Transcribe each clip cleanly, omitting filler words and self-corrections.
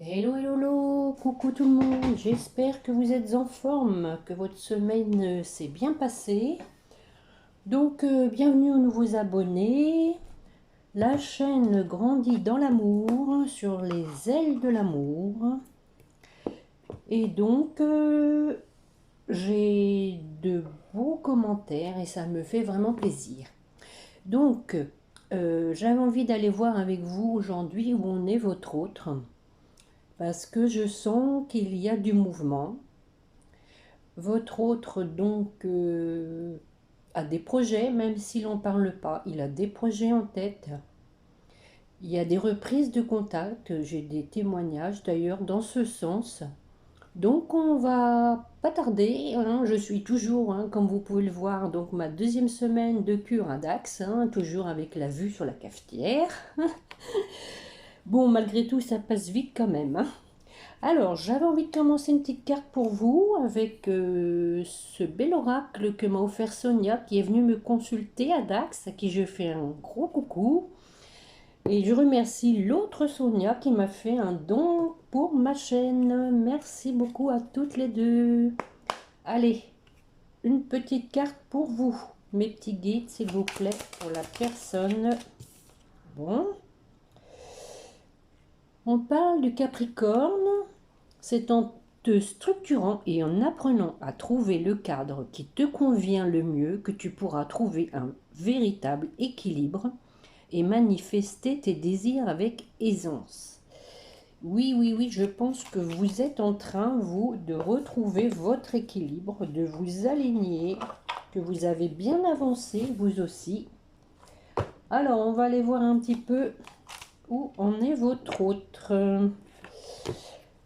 Hello, hello, hello, coucou tout le monde, j'espère que vous êtes en forme, que votre semaine s'est bien passée. Donc, bienvenue aux nouveaux abonnés. La chaîne grandit dans l'amour, sur les ailes de l'amour. Et donc, j'ai de beaux commentaires et ça me fait vraiment plaisir. Donc, j'avais envie d'aller voir avec vous aujourd'hui où on est votre autre. Parce que je sens qu'il y a du mouvement. Votre autre, donc, a des projets, même s'il n'en parle pas. Il a des projets en tête. Il y a des reprises de contact. J'ai des témoignages d'ailleurs dans ce sens. Donc, on va pas tarder, hein. Je suis toujours, hein, comme vous pouvez le voir, donc ma deuxième semaine de cure à Dax, hein, toujours avec la vue sur la cafetière. Bon, malgré tout, ça passe vite quand même, hein. Alors, j'avais envie de commencer une petite carte pour vous avec ce bel oracle que m'a offert Sonia qui est venue me consulter à Dax, à qui je fais un gros coucou. Et je remercie l'autre Sonia qui m'a fait un don pour ma chaîne. Merci beaucoup à toutes les deux. Allez, une petite carte pour vous. Mes petits guides, s'il vous plaît, pour la personne. Bon. On parle du Capricorne. C'est en te structurant et en apprenant à trouver le cadre qui te convient le mieux que tu pourras trouver un véritable équilibre et manifester tes désirs avec aisance. Oui, oui, oui, je pense que vous êtes en train, vous, de retrouver votre équilibre, de vous aligner, que vous avez bien avancé, vous aussi. Alors, on va aller voir un petit peu où en est votre autre.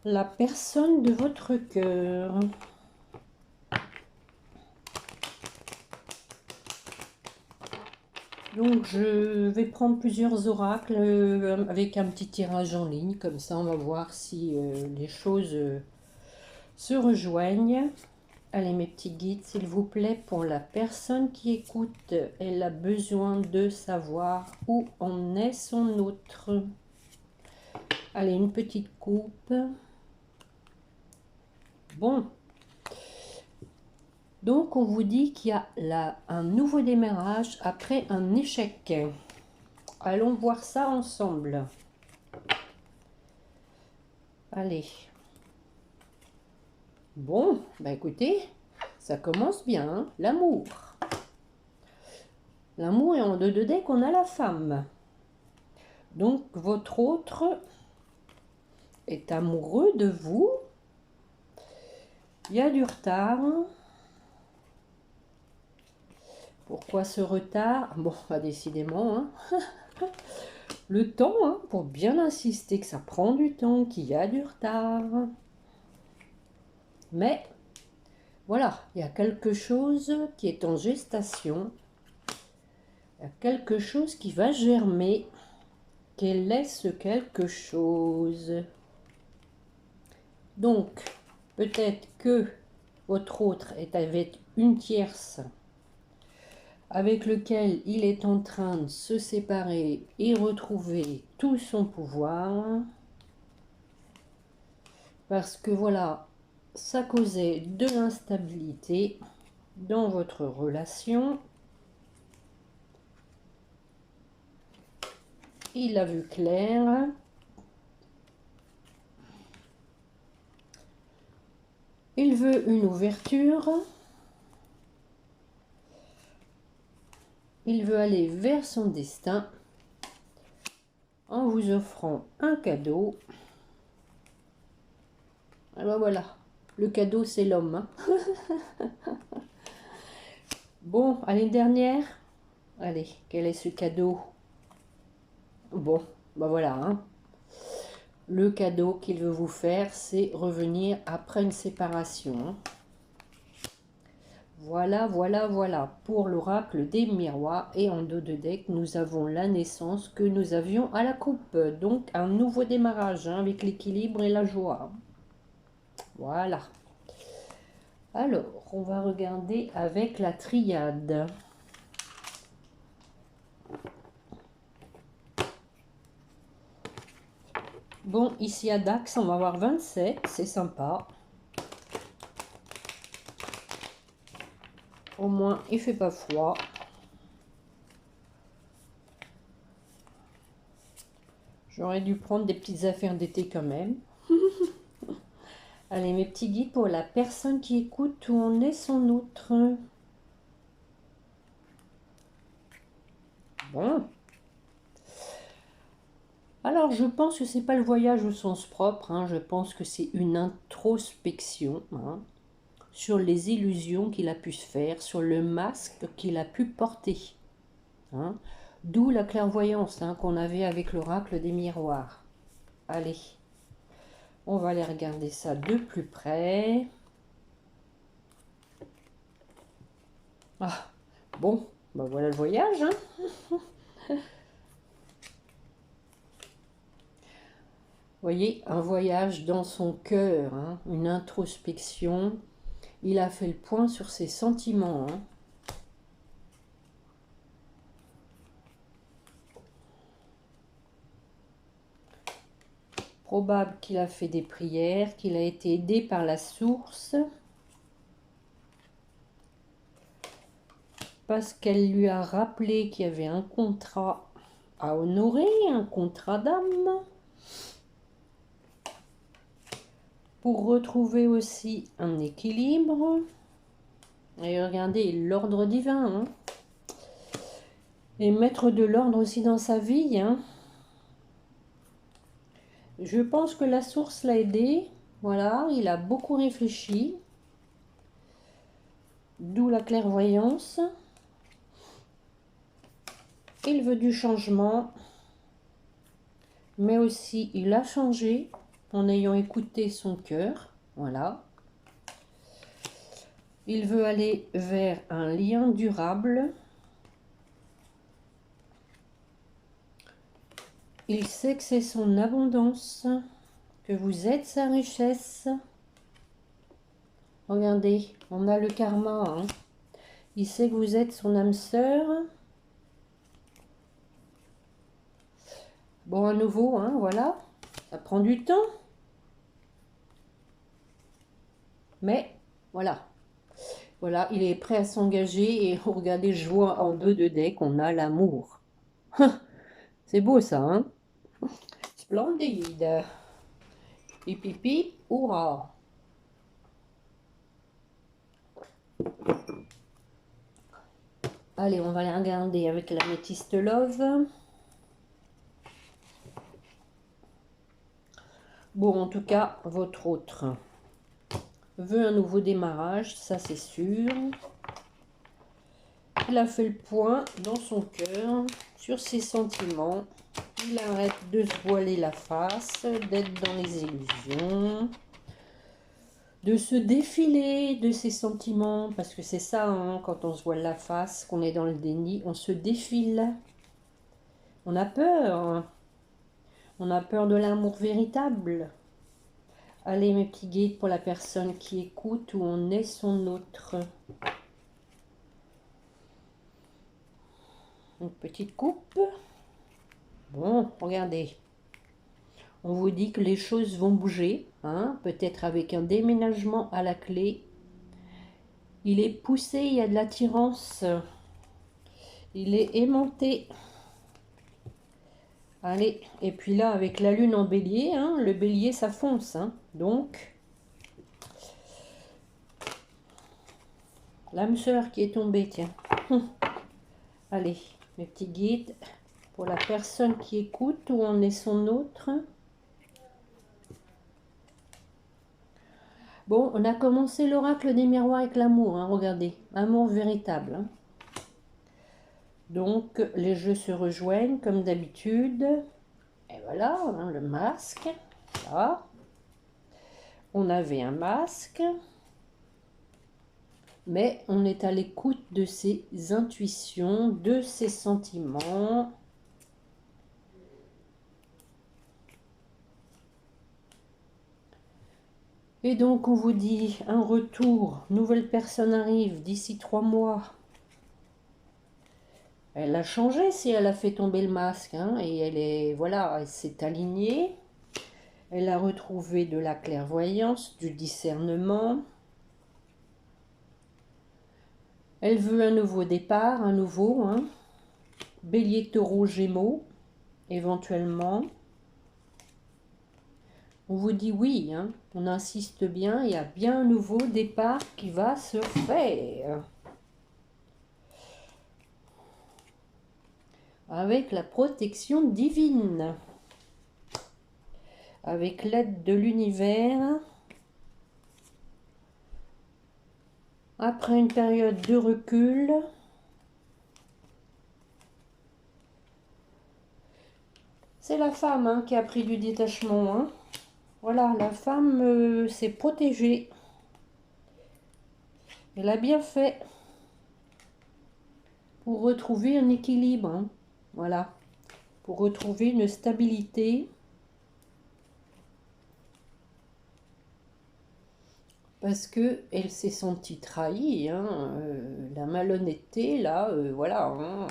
La personne de votre cœur. Donc je vais prendre plusieurs oracles avec un petit tirage en ligne, comme ça on va voir si les choses se rejoignent. Allez mes petits guides, s'il vous plaît, pour la personne qui écoute, elle a besoin de savoir où en est son autre. Allez, une petite coupe. Bon. Donc on vous dit qu'il y a là un nouveau démarrage après un échec. Allons voir ça ensemble. Allez. Bon, bah écoutez, ça commence bien, hein, l'amour. L'amour est en deux de dés qu'on a la femme. Donc votre autre est amoureux de vous. Il y a du retard. Pourquoi ce retard? Bon, bah décidément, hein. Le temps, hein, pour bien insister que ça prend du temps, qu'il y a du retard. Mais voilà, il y a quelque chose qui est en gestation. Il y a quelque chose qui va germer. Quel est ce quelque chose? Donc, peut-être que votre autre est avec une tierce avec lequel il est en train de se séparer et retrouver tout son pouvoir. Parce que voilà, ça causait de l'instabilité dans votre relation. Il a vu clair. Il veut une ouverture. Il veut aller vers son destin en vous offrant un cadeau. Et ben voilà, le cadeau c'est l'homme. Bon, allez, une dernière. Allez, quel est ce cadeau? Bon, ben voilà, hein. Le cadeau qu'il veut vous faire, c'est revenir après une séparation. Voilà, voilà, voilà. Pour l'oracle des miroirs et en dos de deck, nous avons la naissance que nous avions à la coupe. Donc, un nouveau démarrage, hein, avec l'équilibre et la joie. Voilà. Alors, on va regarder avec la triade. Bon, ici à Dax, on va avoir 27, c'est sympa. Au moins, il fait pas froid. J'aurais dû prendre des petites affaires d'été quand même. Allez, mes petits guides pour la personne qui écoute où on est son outre. Bon. Alors, je pense que c'est pas le voyage au sens propre, hein. Je pense que c'est une introspection, hein, sur les illusions qu'il a pu se faire, sur le masque qu'il a pu porter, hein. D'où la clairvoyance, hein, qu'on avait avec l'oracle des miroirs. Allez, on va aller regarder ça de plus près. Ah, bon, ben voilà le voyage, hein. Voyez, un voyage dans son cœur, hein, une introspection. Il a fait le point sur ses sentiments, hein. Probable qu'il a fait des prières, qu'il a été aidé par la source, parce qu'elle lui a rappelé qu'il y avait un contrat à honorer, un contrat d'âme, pour retrouver aussi un équilibre. Et regardez, l'ordre divin, hein. Et mettre de l'ordre aussi dans sa vie, hein. Je pense que la source l'a aidé. Voilà, il a beaucoup réfléchi. D'où la clairvoyance. Il veut du changement. Mais aussi, il a changé en ayant écouté son cœur. Voilà. Il veut aller vers un lien durable. Il sait que c'est son abondance, que vous êtes sa richesse. Regardez, on a le karma, hein. Il sait que vous êtes son âme sœur. Bon, à nouveau, hein, voilà. Ça prend du temps. Mais, voilà. Voilà, il est prêt à s'engager. Et regardez, je vois en deux de deck, on a l'amour. C'est beau, ça, hein. Splendide. Hip, hip, hip, hurrah. Allez, on va aller regarder avec la métiste love. Bon, en tout cas, votre autre veut un nouveau démarrage, ça c'est sûr. Il a fait le point dans son cœur sur ses sentiments. Il arrête de se voiler la face, d'être dans les illusions, de se défiler de ses sentiments, parce que c'est ça, hein, quand on se voile la face, qu'on est dans le déni, on se défile. On a peur, hein. On a peur de l'amour véritable. Allez, mes petits guides, pour la personne qui écoute, où on est son autre. Une petite coupe. Bon, regardez. On vous dit que les choses vont bouger, hein, peut-être avec un déménagement à la clé. Il est poussé, il y a de l'attirance. Il est aimanté. Allez, et puis là, avec la lune en bélier, hein, le bélier, ça fonce, hein, donc... L'âme sœur qui est tombée, tiens. Allez, mes petits guides, pour la personne qui écoute, où on est son autre. Bon, on a commencé l'oracle des miroirs avec l'amour, hein, regardez, amour véritable, hein. Donc, les jeux se rejoignent comme d'habitude. Et voilà, on a le masque. Là. On avait un masque. Mais on est à l'écoute de ses intuitions, de ses sentiments. Et donc, on vous dit un retour. Nouvelle personne arrive d'ici 3 mois. Elle a changé si elle a fait tomber le masque, hein, et elle est, voilà, elle s'est alignée. Elle a retrouvé de la clairvoyance, du discernement. Elle veut un nouveau départ, un nouveau, hein. Bélier, taureau, gémeaux, éventuellement. On vous dit oui, hein. On insiste bien, il y a bien un nouveau départ qui va se faire. Avec la protection divine. Avec l'aide de l'univers. Après une période de recul. C'est la femme, hein, qui a pris du détachement, hein. Voilà, la femme s'est protégée. Elle a bien fait pour retrouver un équilibre, hein. Voilà, pour retrouver une stabilité. Parce que elle s'est sentie trahie, hein, la malhonnêteté, là, voilà. Hein,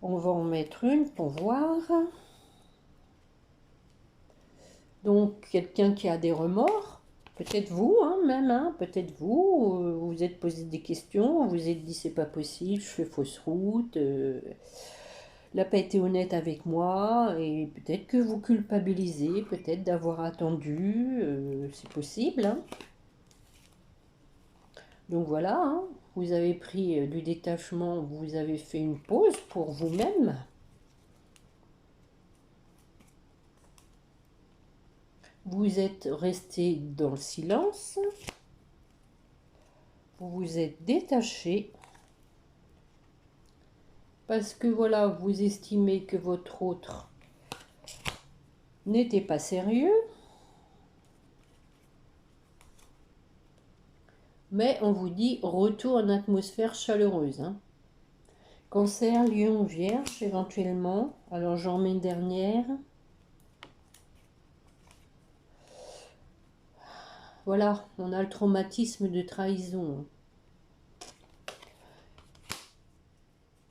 on va en mettre une pour voir. Donc, quelqu'un qui a des remords, peut-être vous, hein, même, hein, peut-être vous, vous vous êtes posé des questions, vous vous êtes dit c'est pas possible, je fais fausse route, elle n'a pas été honnête avec moi, et peut-être que vous culpabilisez, peut-être d'avoir attendu, c'est possible, hein. Donc voilà, hein, vous avez pris du détachement, vous avez fait une pause pour vous-même. Vous êtes resté dans le silence. Vous vous êtes détaché. Parce que voilà, vous estimez que votre autre n'était pas sérieux. Mais on vous dit retour en atmosphère chaleureuse, hein. Cancer, Lion, Vierge éventuellement. Alors j'en mets une dernière. Voilà, on a le traumatisme de trahison.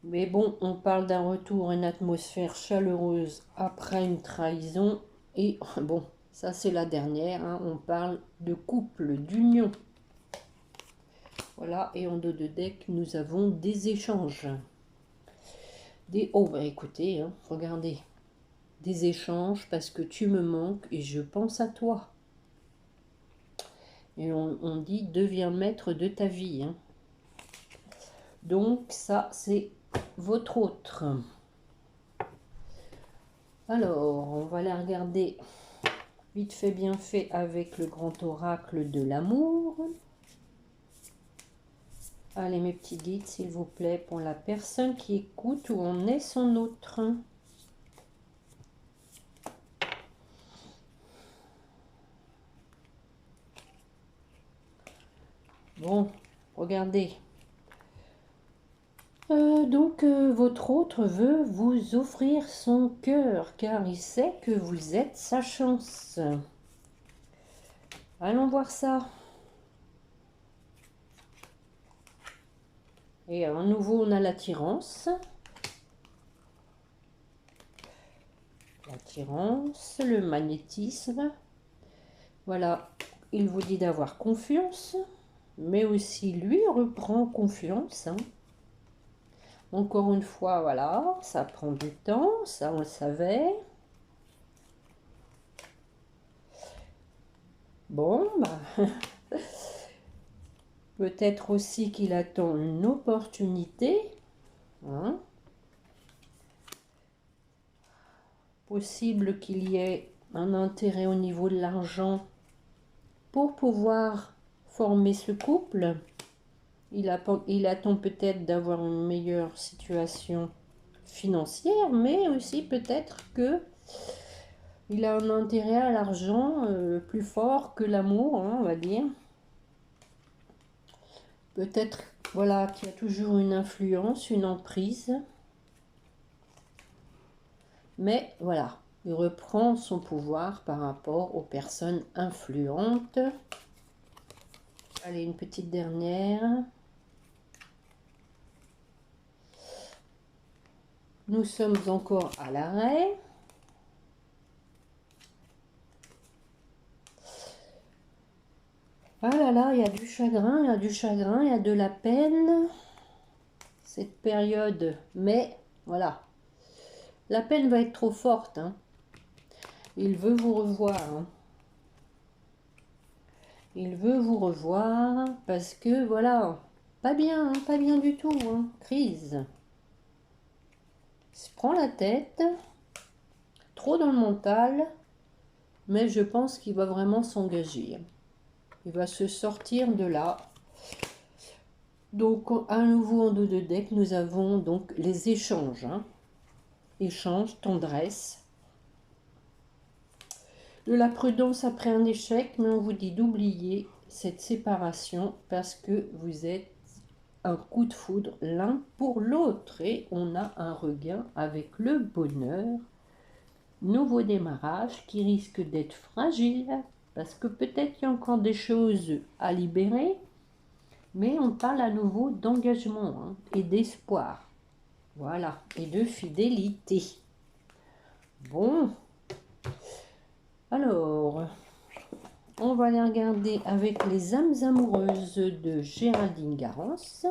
Mais bon, on parle d'un retour à une atmosphère chaleureuse après une trahison. Et bon, ça c'est la dernière, hein. On parle de couple, d'union. Voilà, et en dos de deck, nous avons des échanges. Oh, bah écoutez, hein, regardez. Des échanges parce que tu me manques et je pense à toi. Et on dit, deviens maître de ta vie, hein. Donc, ça, c'est votre autre. Alors, on va la regarder vite fait, bien fait avec le grand oracle de l'amour. Allez, mes petits guides, s'il vous plaît, pour la personne qui écoute, où en est son autre. Bon, regardez. Votre autre veut vous offrir son cœur, car il sait que vous êtes sa chance. Allons voir ça. Et à nouveau, on a l'attirance. L'attirance, le magnétisme. Voilà, il vous dit d'avoir confiance, mais aussi lui reprend confiance, hein. Encore une fois, voilà, ça prend du temps, ça on le savait. Bon, bah, peut-être aussi qu'il attend une opportunité, hein. Possible qu'il y ait un intérêt au niveau de l'argent pour pouvoir former ce couple. Il attend peut-être d'avoir une meilleure situation financière, mais aussi peut-être que il a un intérêt à l'argent plus fort que l'amour, hein, on va dire. Peut-être, voilà, qu'il y a toujours une influence, une emprise. Mais voilà, il reprend son pouvoir par rapport aux personnes influentes. Allez, une petite dernière. Nous sommes encore à l'arrêt. Ah là là, il y a du chagrin, il y a du chagrin, il y a de la peine. Cette période, mais voilà. La peine va être trop forte, hein. Il veut vous revoir, hein. Il veut vous revoir parce que, voilà, pas bien, hein, pas bien du tout, hein. Crise. Il se prend la tête, trop dans le mental, mais je pense qu'il va vraiment s'engager. Il va se sortir de là. Donc, à nouveau en dos de deck, nous avons donc les échanges, hein. Échange, tendresse. De la prudence après un échec, mais on vous dit d'oublier cette séparation parce que vous êtes un coup de foudre l'un pour l'autre et on a un regain avec le bonheur. Nouveau démarrage qui risque d'être fragile parce que peut-être qu'il y a encore des choses à libérer, mais on parle à nouveau d'engagement, hein, et d'espoir. Voilà, et de fidélité. Bon, alors, on va les regarder avec les âmes amoureuses de Géraldine Garance.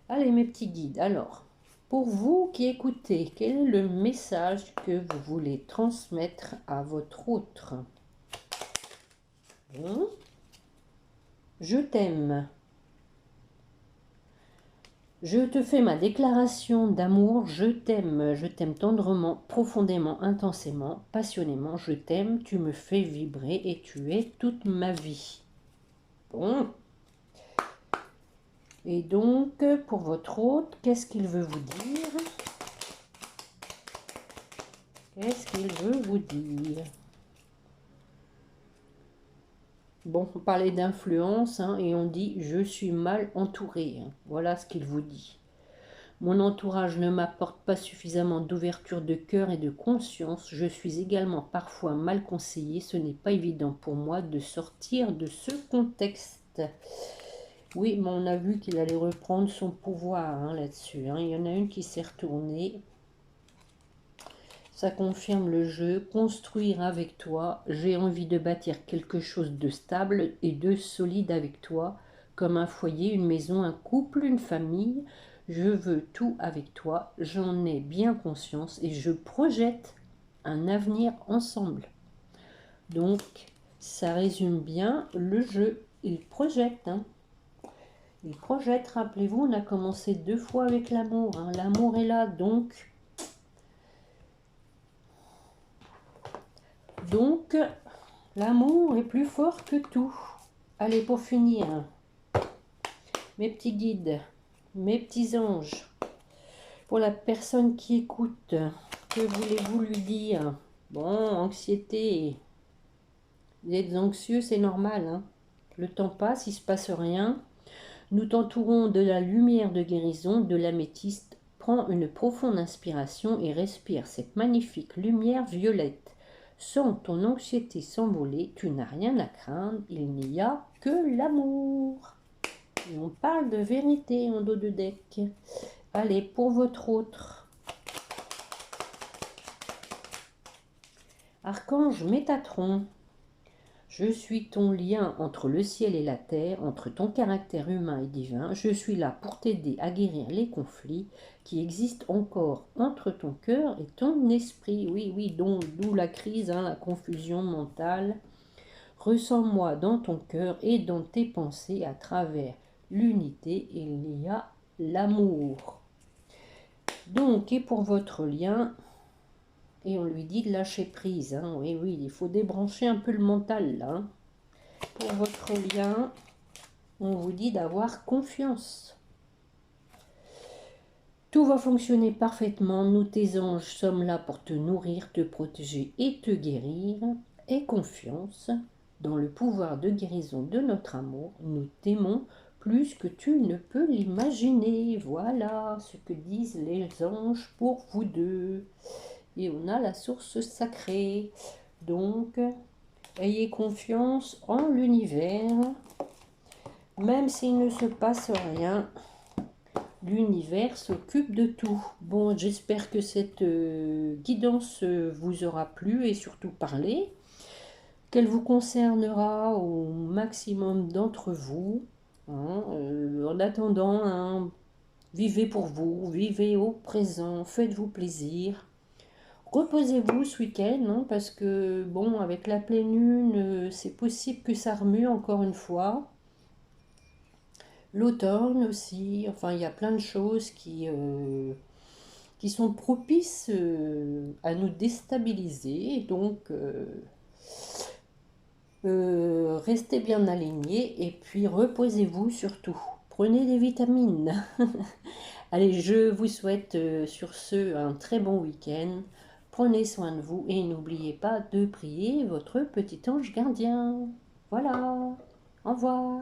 Allez, mes petits guides, alors, pour vous qui écoutez, quel est le message que vous voulez transmettre à votre autre? Bon. Je t'aime. Je te fais ma déclaration d'amour, je t'aime tendrement, profondément, intensément, passionnément, je t'aime, tu me fais vibrer et tu es toute ma vie. Bon. Et donc, pour votre hôte, qu'est-ce qu'il veut vous dire? Qu'est-ce qu'il veut vous dire? Bon, on parlait d'influence, hein, et on dit « je suis mal entouré hein. ». Voilà ce qu'il vous dit. Mon entourage ne m'apporte pas suffisamment d'ouverture de cœur et de conscience. Je suis également parfois mal conseillé. Ce n'est pas évident pour moi de sortir de ce contexte. Oui, mais on a vu qu'il allait reprendre son pouvoir, hein, là-dessus, hein. Il y en a une qui s'est retournée. Ça confirme le jeu. Construire avec toi. J'ai envie de bâtir quelque chose de stable et de solide avec toi, comme un foyer, une maison, un couple, une famille. Je veux tout avec toi, j'en ai bien conscience et je projette un avenir ensemble. Donc, ça résume bien le jeu. Il projette, hein. Il projette, rappelez-vous, on a commencé 2 fois avec l'amour, hein. L'amour est là, donc l'amour est plus fort que tout. Allez, pour finir, mes petits guides, mes petits anges, pour la personne qui écoute, que voulez-vous lui dire? Bon, anxiété. Vous êtes anxieux, c'est normal, hein. Le temps passe, il ne se passe rien. Nous t'entourons de la lumière de guérison, de l'améthyste. Prends une profonde inspiration et respire cette magnifique lumière violette. Sens ton anxiété s'envoler, tu n'as rien à craindre, il n'y a que l'amour. Et on parle de vérité en dos de deck. Allez, pour votre autre. Archange Métatron. Je suis ton lien entre le ciel et la terre, entre ton caractère humain et divin. Je suis là pour t'aider à guérir les conflits qui existent encore entre ton cœur et ton esprit. Oui, oui, d'où la crise, hein, la confusion mentale. Ressens-moi dans ton cœur et dans tes pensées à travers l'unité. Il y a l'amour. Donc, et pour votre lien... Et on lui dit de lâcher prise, hein. Oui, oui, il faut débrancher un peu le mental, là, hein. Pour votre lien, on vous dit d'avoir confiance. Tout va fonctionner parfaitement. Nous, tes anges, sommes là pour te nourrir, te protéger et te guérir. Aie confiance dans le pouvoir de guérison de notre amour. Nous t'aimons plus que tu ne peux l'imaginer. Voilà ce que disent les anges pour vous deux. Et on a la source sacrée. Donc, ayez confiance en l'univers. Même s'il ne se passe rien, l'univers s'occupe de tout. Bon, j'espère que cette guidance vous aura plu et surtout parlé. qu'elle vous concernera au maximum d'entre vous. Hein. En attendant, hein, vivez pour vous, vivez au présent, faites-vous plaisir. Reposez-vous ce week-end, hein, parce que, bon, avec la pleine lune, c'est possible que ça remue encore une fois. L'automne aussi, enfin, il y a plein de choses qui sont propices à nous déstabiliser. Donc, restez bien alignés et puis reposez-vous surtout. Prenez des vitamines. Allez, je vous souhaite sur ce un très bon week-end. Prenez soin de vous et n'oubliez pas de prier votre petit ange gardien. Voilà, au revoir.